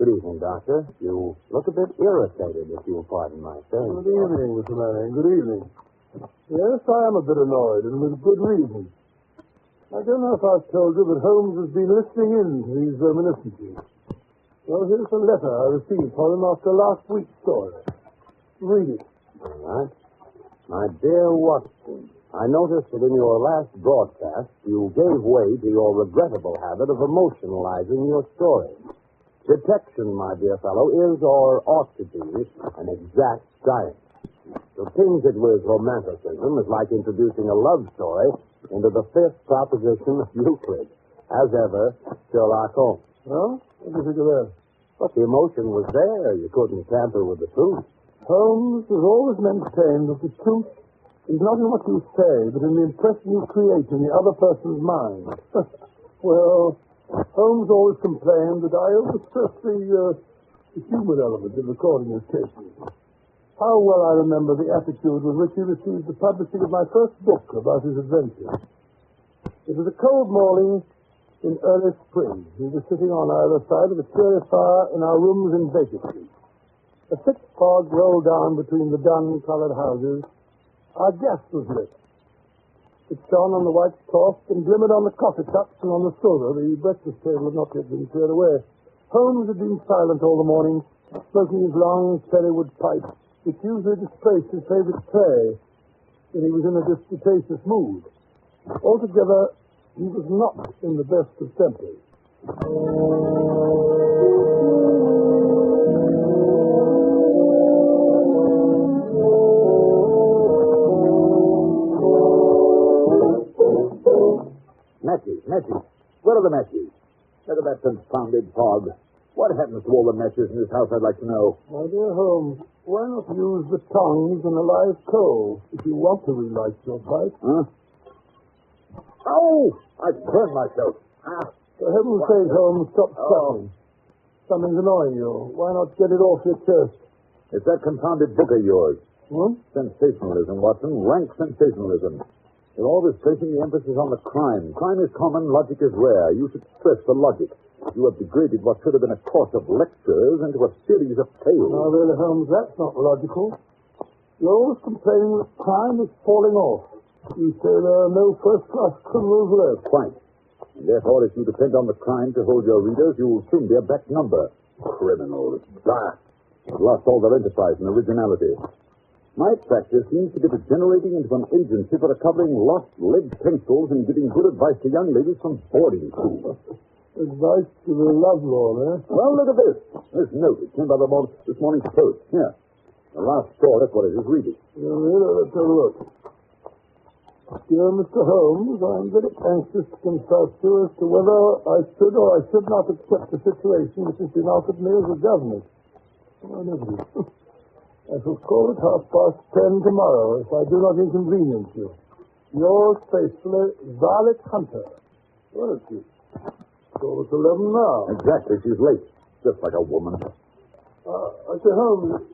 Good evening, Doctor. You look a bit irritated, if you'll pardon my saying. Good evening, Mr. Manning. Good evening. Yes, I am a bit annoyed, and with good reason. I don't know if I've told you that Holmes has been listening in to these reminiscences. Well, here's a letter I received from him after last week's story. Read it. All right. My dear Watson, I noticed that in your last broadcast, you gave way to your regrettable habit of emotionalizing your story. Detection, my dear fellow, is or ought to be an exact science. To tinge it with romanticism is like introducing a love story into the fifth proposition of Euclid. As ever, Sherlock Holmes. Well, what do you think of that? But the emotion was there. You couldn't tamper with the truth. Holmes has always maintained that the truth is not in what you say, but in the impression you create in the other person's mind. Well, Holmes always complained that I overstress the human element in recording his cases. How well I remember the attitude with which he received the publishing of my first book about his adventures. It was a cold morning in early spring. We were sitting on either side of a cheery fire in our rooms in Baker Street. A thick fog rolled down between the dun-colored houses. Our gas was lit. It shone on the white cloth and glimmered on the coffee cups and on the soda. The breakfast table had not yet been cleared away. Holmes had been silent all the morning, smoking his long cherrywood pipe, which usually displaced his favorite tray when he was in a disputatious mood. Altogether, he was not in the best of tempers. Matches. Where are the matches? Look at that confounded fog. What happens to all the matches in this house, I'd like to know. My dear Holmes, why not use the tongs and a live coal if you want to relight your pipe? Huh? Oh! I've burned myself. For heaven's sake, Holmes, stop stuttering. Something's annoying you. Why not get it off your chest? It's that confounded book of yours. What? Sensationalism, Watson. Rank sensationalism. You're always placing the emphasis on the crime. Crime is common, logic is rare. You should stress the logic. You have degraded what should have been a course of lectures into a series of tales. Now, really, Holmes, that's not logical. You're always complaining that crime is falling off. You say there are no first-class criminals left. Quite. And therefore, if you depend on the crime to hold your readers, you will soon be a back number. Criminals. Bah! You've lost all their enterprise and originality. My practice seems to be degenerating into an agency for recovering lost lead pencils and giving good advice to young ladies from boarding schools. Advice to the lovelorn, eh? Well, look at this. This note. It came by this morning's post. Here. The last straw, that's what it is. Read it. Let's have a look. Dear Mr. Holmes, I'm very anxious to consult you as to whether I should or I should not accept the situation which has been offered me as a governess. Oh, I never do. I shall call at 10:30 tomorrow if I do not inconvenience you. Yours faithfully, Violet Hunter. Where is she? Call at 11 now. Exactly. She's late. Just like a woman. I say, Holmes,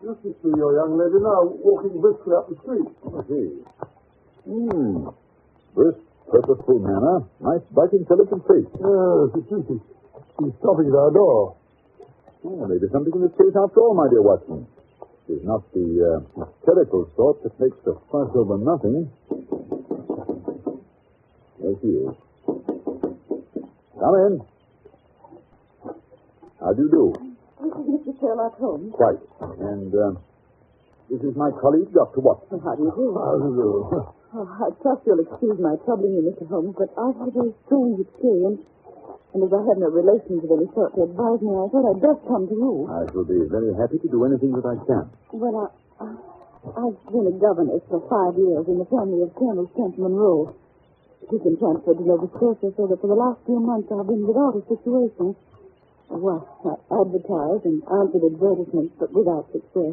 you should see your young lady now walking briskly up the street. I see. Brisk, purposeful manner. Nice, bright, intelligent face. Yes, it is. She's stopping at our door. Oh, maybe something in this case after all, my dear Watson. She's not the hysterical sort that makes a fuss over nothing. There she is. Come in. How do you do? This is Mr. Sherlock Holmes. Quite. And this is my colleague, Dr. Watson. How do you do? How do you do? Oh, I trust you'll excuse my troubling you, Mr. Holmes, but I've had a very strange experience. And as I had no relations of any sort to advise me, I thought I'd best come to you. I shall be very happy to do anything that I can. Well, I've been a governess for 5 years in the family of Colonel Kent Monroe. He's been transferred to Nova Scotia, so that for the last few months I've been without a situation. Well, I advertised and answered advertisements, but without success.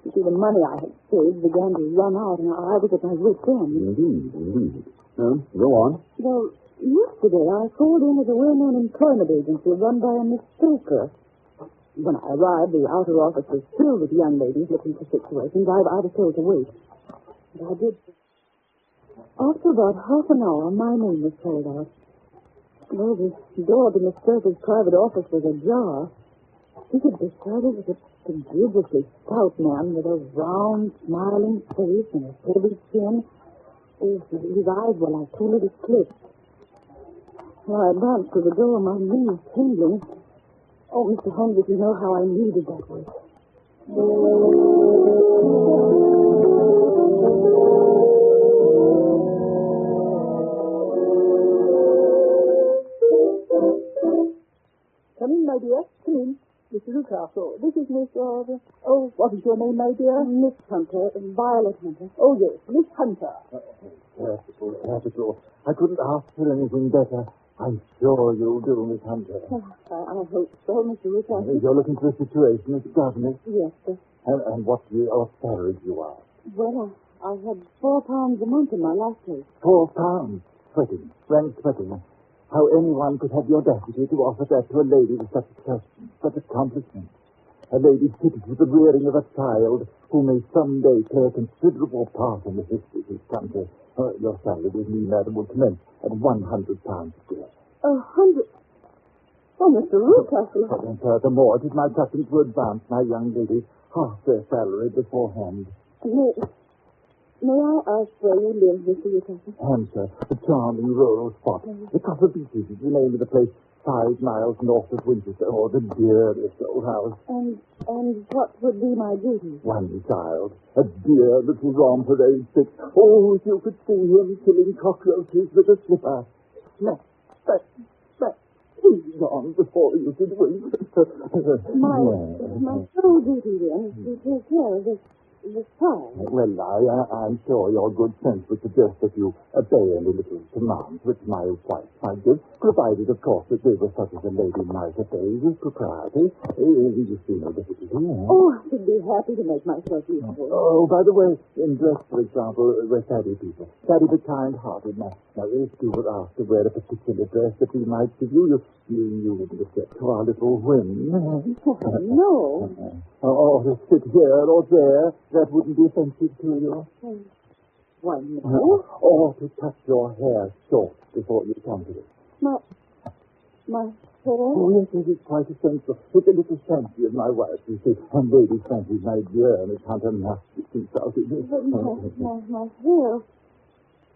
You see, the money I had saved began to run out, and I was at my wit's end. Indeed. Go on. Well, yesterday I called in at a well-known employment agency run by a Miss Stoker. When I arrived, the outer office was filled with young ladies looking for situations. I was told to wait. And I did. After about half an hour, my name was called out. Well, the door to Miss Turpin's private office was ajar. He could describe it as a prodigious stout man with a round, smiling face and a heavy chin. His eyes were like two little slits. Well, I advanced to the door, my knees tingling. Oh, Mr. Holmes, if you know how I needed that way. Come in, my dear. Come in. Mr. Newcastle. This is Miss, oh, what is your name, my dear? Miss Hunter, Violet Hunter. Oh, yes, Miss Hunter. Capital. I couldn't ask for anything better. I'm sure you'll do, Miss Hunter. I hope so, Mr. Newcastle. You're looking for a situation as a governess. Yes, sir. And what salary do you ask? Well, I had £4 a month in my last place. £4. Sweating. Frank Sweating. How anyone could have the audacity to offer that to a lady with such accomplishments. A lady fitted with the rearing of a child who may someday play a considerable part in the history of this country. Your salary with me, madam, will commence at £100 a year. 100? Oh, Mr. Newcastle. And furthermore, it is my custom to advance my young ladies half their salary beforehand. May I ask where you live, Mr. Newcastle? Hampshire, a charming rural spot. The Copper Beeches is the name of the place, 5 miles north of Winchester. Oh, the dearest old house. And what would be my duty? One child, a dear little romper, age 6. Oh, if you could see him killing cockroaches with a slipper. Smack, smack, smack. He's gone before you could wink. My sole duty, then, is to take care of this child. Well, I'm sure your good sense would suggest that you obey any little commands which my wife might give, provided, of course, that they were such as a lady might obey with propriety. You see no difficulty. Oh, I should be happy to make myself useful. Oh, by the way, in dress, for example, we're saddy people. Saddy but kind-hearted. Now, if you were asked to wear a particular dress that we might give you, you would accept to our little whim. No. Or to sit here or there, that wouldn't be offensive to you. Why, no. Or to cut your hair short before you come to it. My hair? Oh, yes, it's quite essential. It's a little fancy of my wife, you see. And ladies' fancies, my dear, Miss Hunter, must be consulted. But my hair...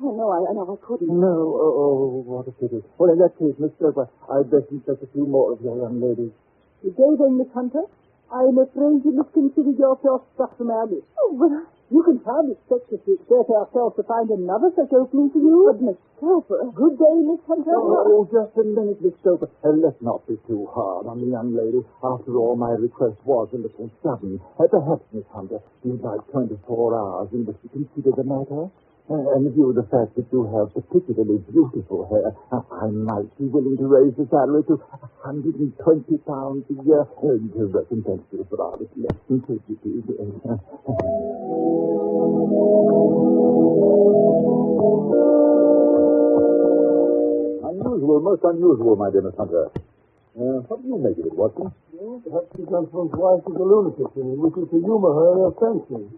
Oh, no, I couldn't. No, what a pity. Well, in that case, Miss Stoker, I'd best inspect a few more of your young ladies. Good day, then, Miss Hunter. I'm afraid you must consider yourself struck from our list. Oh, but you can hardly expect us to exert ourselves to find another such opening for you. But, Miss Stoker... Good day, Miss Hunter. Oh, just a minute, Miss Stoker. Let's not be too hard on the young lady. After all, my request was a little sudden. Perhaps, Miss Hunter, you'd like 24 hours in which to consider the matter? And in view of the fact that you have particularly beautiful hair, I might be willing to raise the salary to £120 a year to recompense you for our less than 50. Unusual, most unusual, my dear Miss Hunter. What do you make of it, Watson? Well, perhaps the gentleman's wife is a lunatic and he wishes to humor her in her fancies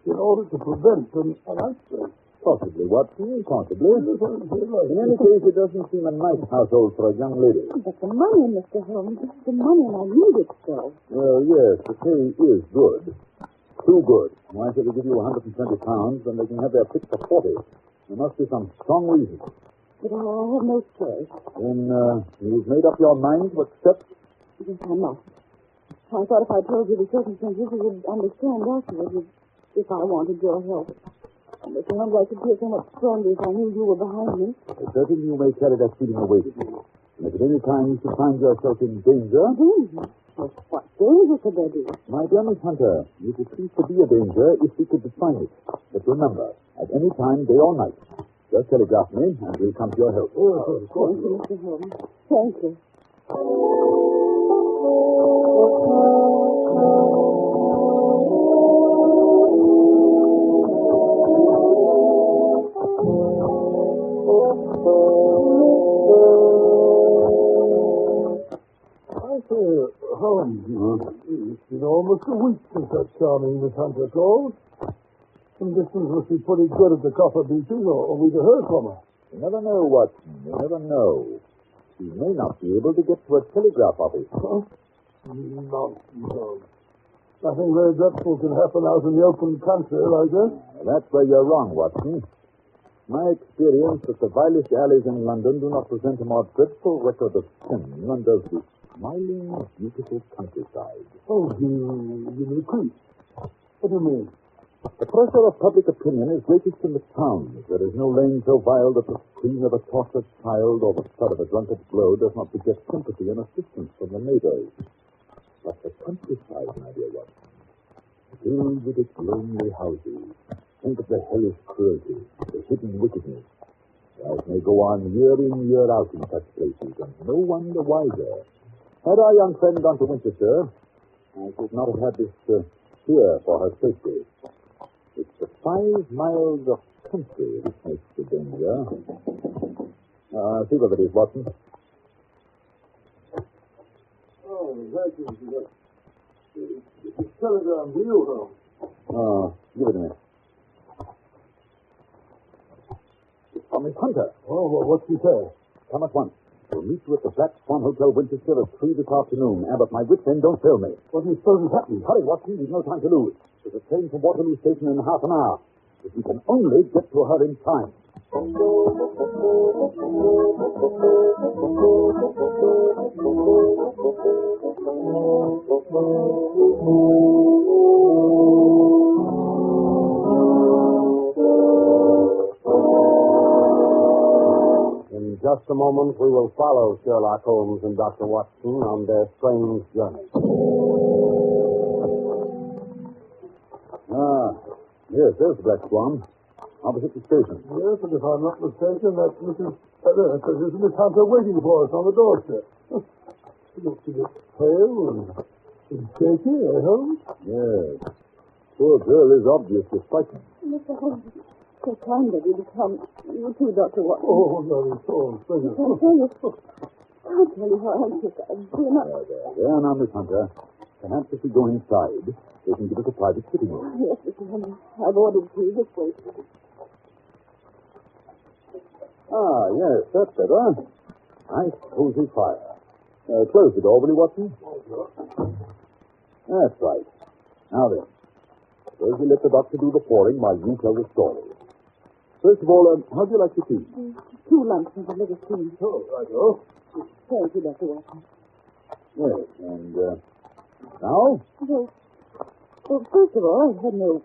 in order to prevent an outbreak. Possibly, Watson, possibly. In any case, it doesn't seem a nice household for a young lady. But the money, Mr. Holmes, the money, and I need it so. Well, yes, the pay is good. Too good. Why should they give you £120 when they can have their pick for 40? There must be some strong reason. But I have no choice. Then you've made up your mind to accept? Yes, I must. I thought if I told you the circumstances, you would understand afterwards if I wanted your help. And Mr. Holmes, I could feel so much stronger if I knew you were behind me. Certainly you may carry that feeling away with you. And if at any time you should find yourself in danger... Danger? What danger could there be? My dear Miss Hunter, you could cease to be a danger if we could define it. But remember, at any time, day or night, just telegraph me and we'll come to your help. Oh, thank you, Mr. Holmes. Thank you. Holmes, it's been almost a week since that charming Miss Hunter called. Some distance must be pretty good at the Copper Beeches, or we'd have heard from her. You never know, Watson. You never know. He may not be able to get to a telegraph office. Huh? No. Nothing very dreadful can happen out in the open country like this. That's where you're wrong, Watson. My experience that the vilest alleys in London do not present a more dreadful record of sin than does the smiling, beautiful countryside. Oh, you repeat. What do you mean? The pressure of public opinion is greatest in the towns. There is no lane so vile that the scream of a tortured child or the thud of a drunkard's blow does not beget sympathy and assistance from the neighbors. But the countryside, my dear Watson, filled with its lonely houses. Think of the hellish cruelty, the hidden wickedness. That may go on year in, year out in such places, and no one the wiser. Had our young friend gone to Winchester, I should not have had this fear for her safety. It's the 5 miles of country which makes the danger. See what it is, Watson. Oh, thank you. It's a telegram to you, though. Oh, give it to me. It's from Miss Hunter. Oh, well, what's she say? Come at once. We'll meet you at the Black Swan Hotel, Winchester, at 3 this afternoon. Abbott, my wits end, don't fail me. What do you suppose is happening? Hurry, Watson. We've no time to lose. There's a train from Waterloo Station in half an hour. If we can only get to her in time. In just a moment, we will follow Sherlock Holmes and Dr. Watson on their strange journey. Yes, there's the Black Swan. Opposite the station. Yes, and if I'm not mistaken, that's there's Miss Hunter waiting for us on the doorstep. She looks a bit pale and shaky, Holmes? Yes. Poor girl is obviously frightened. Mr. Holmes, so kind of you to come. You too, Dr. Watson. Oh, no, it's all I can't tell you. I'll tell you how anxious I've been. There now, Miss Hunter. Perhaps if we go inside, they can give us a private sitting room. Yes, Mr. Holmes. I've ordered tea this way. Ah, yes, that's better. Nice, cozy fire. Close the door, will you, Watson? That's right. Now then, suppose we let the doctor do the pouring while you tell the story. First of all, how do you like your tea? 2 lumps of the liver steam. Oh, right, Thank you, Dr. Watson. Yes, and now? Well, first of all, I've had no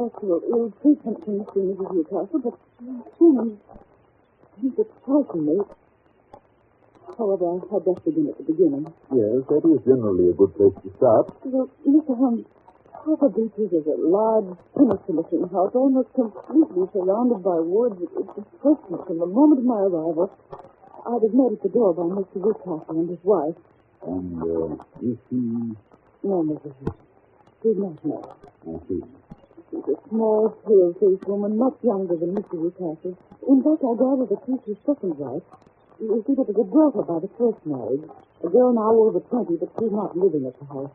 actual ill treatment from Mr. and Mrs. Newcastle, but he's exciting me. However, I'd best begin at the beginning. Yes, that is generally a good place to start. Well, Mr. Holmes, Copper Beeches is a large, sinister-looking house, almost completely surrounded by woods. It's impressed me from the moment of my arrival. I was met at the door by Mr. Newcastle and his wife. And is he... No, Mrs. She's not married. I see. She's a small, pale-faced woman, much younger than Mr. Newcastle. In fact, I gather that she's his second wife. You see, there was a daughter by the first marriage. A girl now over 20, but she's not living at the house.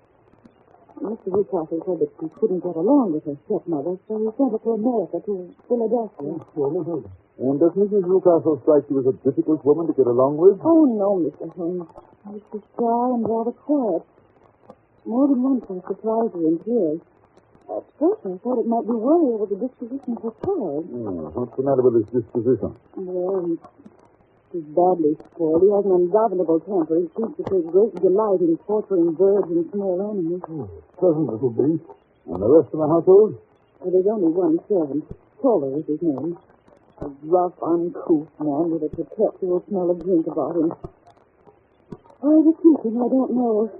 Mr. Newcastle said that she couldn't get along with her stepmother, so he sent her to America, to Philadelphia. And does Mrs. Newcastle strike you as a difficult woman to get along with? Oh, no, Mr. Holmes. She's shy and rather quiet. More than once I surprised her in tears. At first I thought it might be worry over the disposition of her child. What's the matter with his disposition? Well, he's badly spoiled. He has an ungovernable temper. He seems to take great delight in torturing birds and small animals. Pleasant little beast. And the rest of the household? Well, there's only one servant. Toller is his name. A rough, uncouth man with a perpetual smell of drink about him. Why to keep him, I don't know.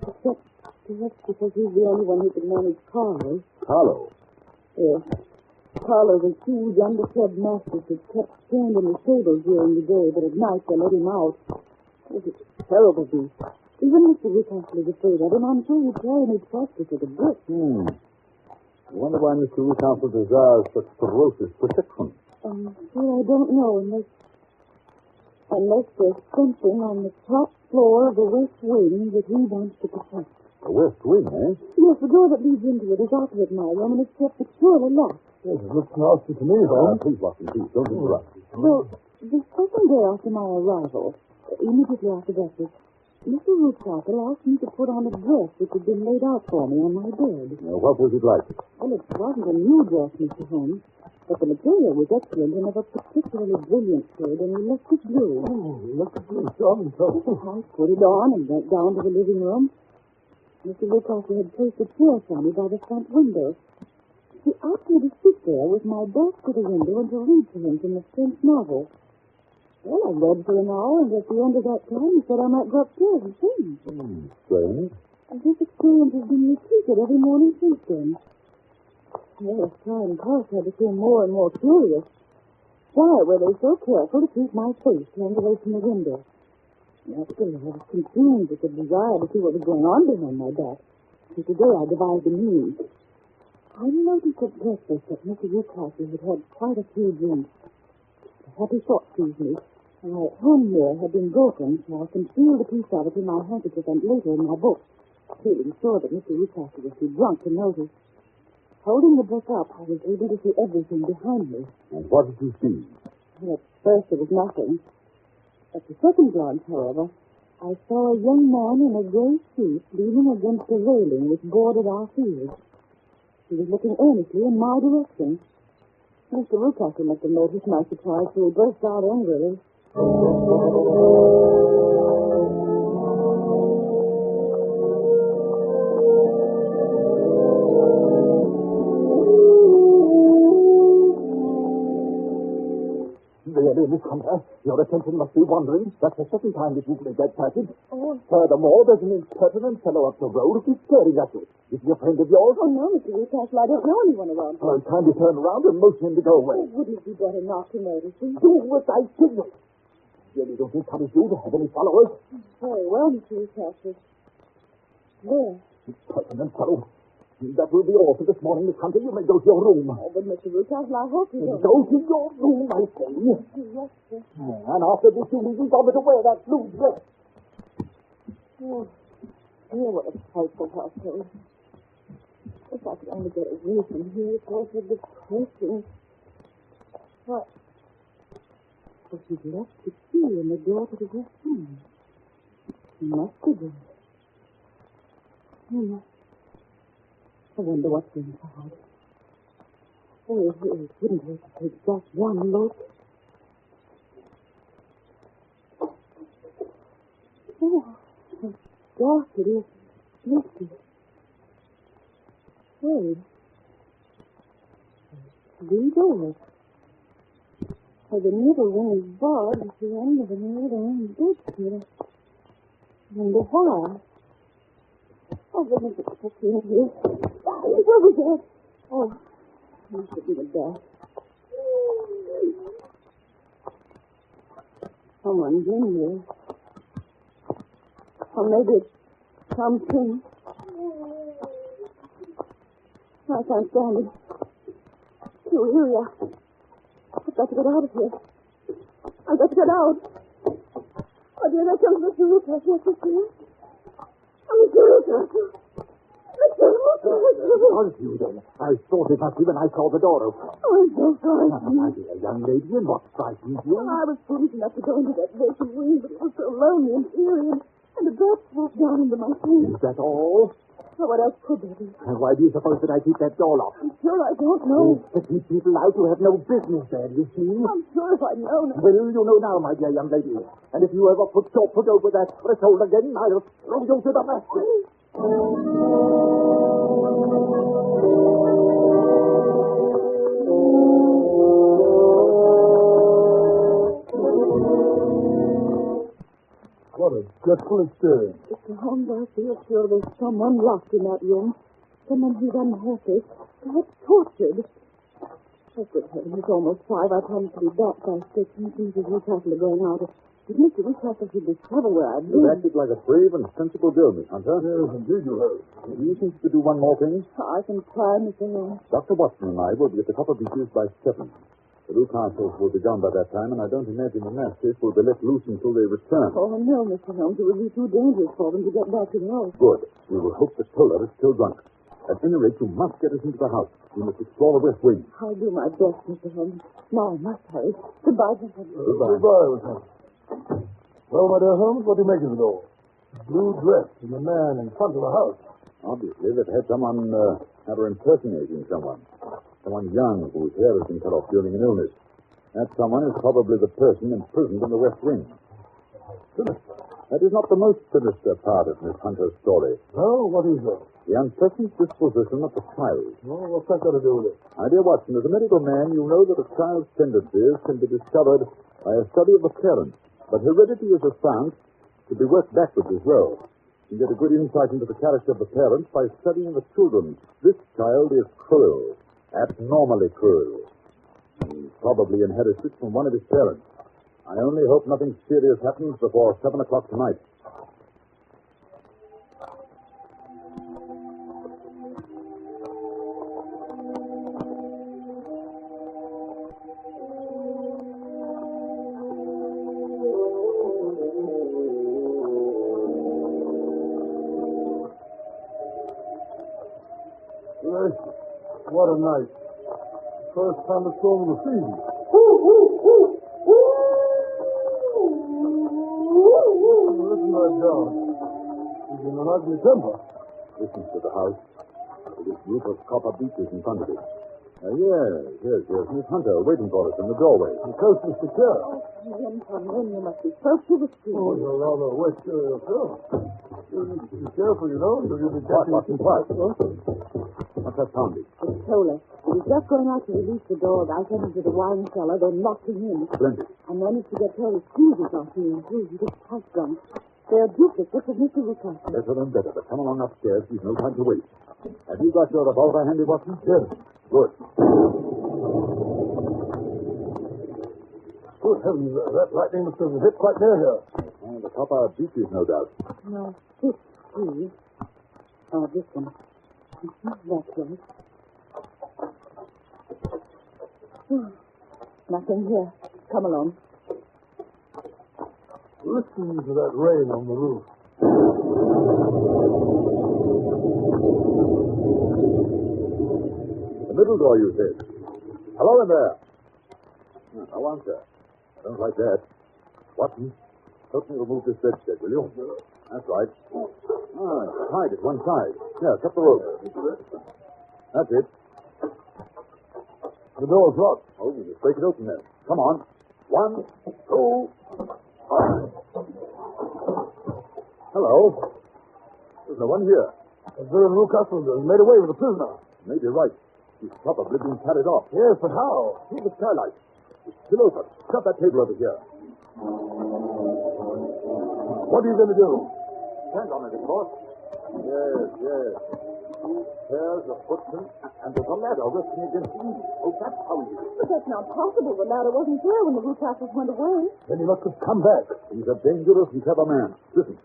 Except perhaps because he's the only one who can manage Carlo. Carlo? Yes. Carlo's a huge, underfed mastiff that's kept chained in the stable during the day, but at night they let him out. It's a terrible beast. Even Mr. Newcastle is afraid of him. I'm sure he'd try any practice at a brick. I wonder why Mr. Newcastle desires such ferocious protection. Well, I don't know, unless there's something on the top floor of the west wing that he wants to protect. The west wing, eh? Yes, the door that leads into it is opposite my room, and it's kept securely locked. Yes, it looks nasty to me, Holmes. Please, Watson, please, don't interrupt. Well, the second day after my arrival, Immediately after breakfast, Mr. Rootcracker asked me to put on a dress which had been laid out for me on my bed. What was it like? Well, it wasn't a new dress, Mr. Holmes, but the material was excellent and of a particularly brilliant shade and electric blue. Oh, look at you, John. I put it on and went down to the living room. Mr. Rootcracker had placed a chair for me by the front window. He asked me to sit there with my back to the window and to read to him from the French novel. Well, I read for an hour, and at the end of that time, he said I might go upstairs and change. Strange. And this experience has been repeated every morning since then. Well, as time passed, I became more and more curious. Why were they so careful to keep my face turned away from the window? Naturally, I was consumed with the desire to see what was going on behind my back. So today I devised a means. I noticed at breakfast that Mr. Woodcocker had had quite a few drinks. A happy thought seized me. My hand here had been broken, so I concealed a piece of it in my handkerchief and later in my book, feeling sure that Mr. Woodcocker was too drunk to notice. Holding the book up, I was able to see everything behind me. And what did you see? At first, there was nothing. At the second glance, however, I saw a young man in a gray suit leaning against a railing which bordered our field. He was looking earnestly in my direction. Mr. Woodcocker must have noticed my surprise, so he burst out angrily. Really, Miss Hunter, your attention must be wandering. That's the second time that you've made that passage. Oh. Furthermore, there's an impertinent fellow up the road who keeps staring at you. Is he a friend of yours? Oh, no, Mr. Woodcocker, I don't know anyone around here. Well, kindly turn around and motion him to go away. Oh, wouldn't it be better not to notice him? Do what I tell you. Really don't encourage you to have any followers. Very well, Mr. Woodcocker. There. Impertinent fellow. That will be all for this morning, Miss Hunter. You may go to your room. Oh, but Mr. Woodcocker, I hope you don't... Go to your room, I say. Yes, sir. And after this, you needn't bother to wear that blue dress. Oh, dear, what a frightful household. If I could only get away from here, it was a depressing. What? Well, she's left the key in the door to the guest room. She must be there. I wonder what's inside. Oh, it wouldn't hurt to take just one look. Oh, how dark it is. Misty. Hey. 3 doors. The middle one is barred at the end of another one bed. I wonder why. Oh, goodness, it's so in here. It's over there. Oh, this should be the best. Someone's in here. Or maybe it's something. I can't stand it. Too eerie. I've got to get out of here. I've got to get out. Oh, dear, there comes Mr. Rupert. Yes, Mr. Rupert. Mr. Rupert. Mr. Rupert. Was you then? I thought it must be when I saw the door open. Oh, I'm so frightened. My dear young lady, and what frightened you? I was foolish enough to go into that vacant room, but it was so lonely and eerie, and the bat swooped down into my face. Is that all? So what else could there be? And why do you suppose that I keep that door locked? I'm sure I don't know. To keep people out who have no business there, you see. I'm sure if I'd known. Well, you know now, my dear young lady. And if you ever put your foot over that threshold again, I'll throw you to the basket. What a dreadful experience. Mr. Holmes, I feel sure there's someone locked in that room. Someone who's unhappy, perhaps tortured. Oh, good heavens, it's almost 5. I promised to be back by 6, and things as Woodcocker are going out. If Mr. Woodcocker should discover where I've You've been... acted like a brave and sensible girl, Miss Hunter. Yes, indeed you have. Do you think you could do one more thing? I can try, Mr. Holmes. Dr. Watson and I will be at the Copper Beeches by 7. The Newcastles will be gone by that time, and I don't imagine the mastiff will be let loose until they return. Oh, no, Mr. Holmes. It would be too dangerous for them to get back to the house. Good. We will hope the Toller is still drunk. At any rate, you must get us into the house. We must explore the west wing. I'll do my best, Mr. Holmes. Now I must hurry. Goodbye, Mr. Holmes. Goodbye. Goodbye, Miss Hunter. Well, my dear Holmes, what do you make of it all? Blue dress and the man in front of the house. Obviously, they've had someone have her impersonating someone. Someone young whose hair has been cut off during an illness. That someone is probably the person imprisoned in the West Wing. Sinister. That is not the most sinister part of Miss Hunter's story. No, what is that? The unpleasant disposition of the child. Well, what's that got to do with it? My dear Watson, as a medical man, you know that a child's tendencies can be discovered by a study of the parents. But heredity is a science to be worked backwards as well. You get a good insight into the character of the parents by studying the children. This child is cruel, abnormally cruel. He probably inherited it from one of his parents. I only hope nothing serious happens before 7 o'clock tonight. What a night. First thunderstorm of the season. Listen to that dog. He's in an ugly temper. Listen to the house. With this group of Copper Beeches in front of it. Yes. Miss Hunter waiting for us in the doorway. The coast is secure. Come in. You must be so to the street. Oh, you're rather wet yourself. Be careful, you know. You'll be Quiet, catching... Watson, quiet. What's that sounding? It's Tola. He was just going out to release the dog. I sent him to the wine cellar, then locked him in. Splendid. I managed to get Tola's squeezes off me and too. He gets tight drunk. They're duplicates of Mr. Rucastle. Better than better, but come along upstairs. We've no time to waste. Have you got your revolver handy, Watson? Yes. Good. Good heavens, that lightning must have hit quite near here. And the Copper Beeches, no doubt. No, this tree. Oh, this one. That's right. Nothing here. Come along. Listen to that rain on the roof. The middle door, you said. Hello in there. No answer. Don't like that. Watson, help me remove this bedstead, will you? That's right. It's tied at one side. Here, cut the rope. That's it. The door's locked. Oh, we just break it open then. Come on. 1, 2, 5. Hello. There's no one here. Observe Rucastle has made away with the prisoner. Maybe right. He's probably been carried off. Yes, but how? See the skylight. It's still open. Shut that table over here. What are you going to do? Stand on it, of course. Yes. 2 pairs of footprints, and there's a ladder resting against the eave. Oh, that's how he did it. But that's not possible. The ladder wasn't there when the Rucastles went away. Then he must have come back. He's a dangerous and clever man. Listen.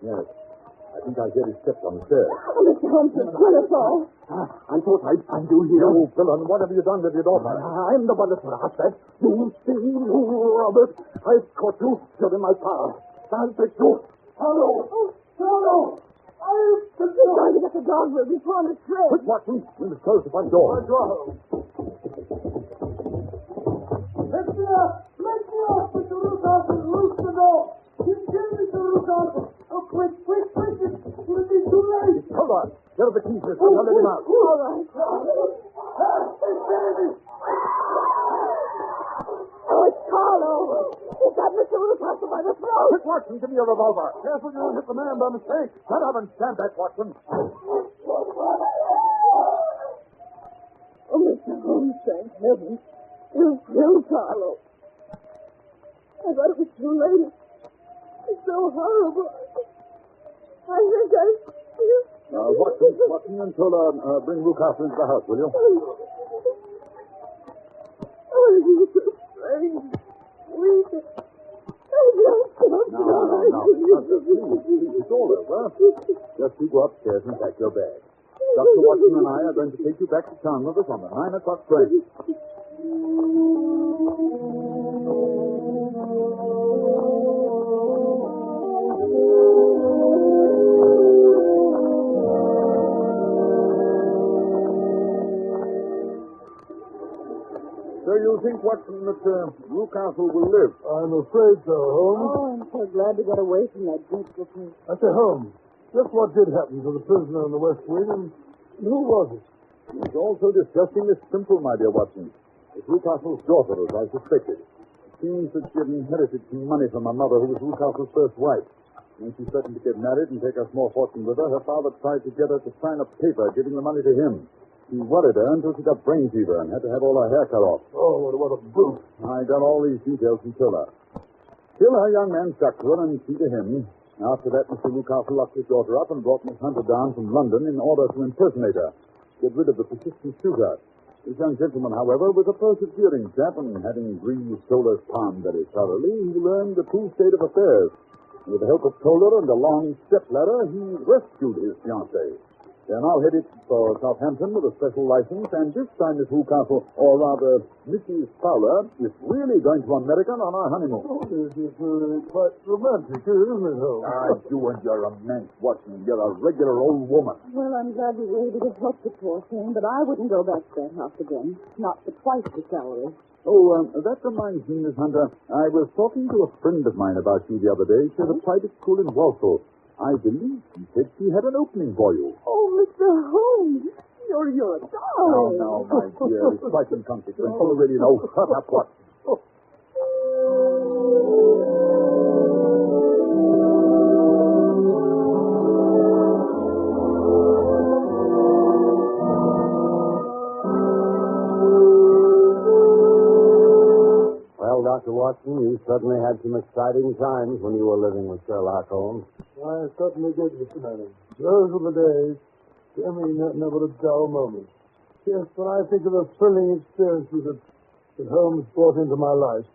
Yes. I think I hear his steps on the stairs. Oh, Mr. Holmes, kill us all. I thought I'd find you here. You villain, what have you done with your daughter? I'm the one that's asked that. You see, Robert, I've caught you. You're in my power. I'll take you. Hello. He's trying to get the dog where we found the trail. Quick, Watson. We must close the front door. Let me up, Mr. Rucastle. Loose the door. You kill Mr. Rucastle. Oh, quick. It'll be too late. Hold on. Get the keys, mister. I'll let him out. All right. Oh, it's Carlo. He's got Mr. Rucastle by the throat. Quick, Watson, give me your revolver. Careful, you don't hit the man by mistake. Shut up and stand back, Watson. Oh, Mr. Holmes, thank heaven. You killed Carlo. I thought it was too late. It's so horrible. I think I... Watson and Tola, bring Rucastle into the house, will you? Oh, you're so strange. Weak. No. Please, it's all over. Just you go upstairs and pack your bag. Dr. Watson and I are going to take you back to town with us on the 9 o'clock train. So you you think, Watson, that Newcastle will live? I'm afraid so, Holmes. Oh, I'm so glad to get away from that dreadful place. I say, Holmes, just what did happen to the prisoner in the West Wing, and who was it? It's all so disgustingly simple, my dear Watson. It's Newcastle's daughter, as I suspected. It seems that she had inherited some money from her mother, who was Newcastle's first wife. When she threatened to get married and take a small fortune with her, her father tried to get her to sign a paper giving the money to him. He worried her until she got brain fever and had to have all her hair cut off. Oh, what a brute. I got all these details from Tiller. Still, her young man stuck to her, and she to him. After that, Mr. Newcastle locked his daughter up and brought Miss Hunter down from London in order to impersonate her, get rid of the persistent suitor. This young gentleman, however, was a persevering chap, and having greased Toller's palm very thoroughly, he learned the true state of affairs. With the help of Toller and a long step-ladder, he rescued his fiancée. They're now headed for Southampton with a special license, and this time Miss Newcastle, or rather Mrs. Fowler, is really going to America on our honeymoon. Oh, this is quite romantic, isn't it, Holmes? You and your romance, Watson. You're a regular old woman. Well, I'm glad we were able to help the poor thing, but I wouldn't go back to that house again. Not for twice the salary. Oh, that reminds me, Miss Hunter. I was talking to a friend of mine about you the other day. She has a private school in Walsall. I believe she said she had an opening for you. Oh, Mr. Holmes, you're a darling. No, my dear. It's quite inconsequential. You already know. Shut up, Watson. Well, Dr. Watson, you certainly had some exciting times when you were living with Sherlock Holmes. I certainly did, Mr. Manning. Those were the days. I mean, never a dull moment. Yes, when I think of the thrilling experiences that Holmes brought into my life,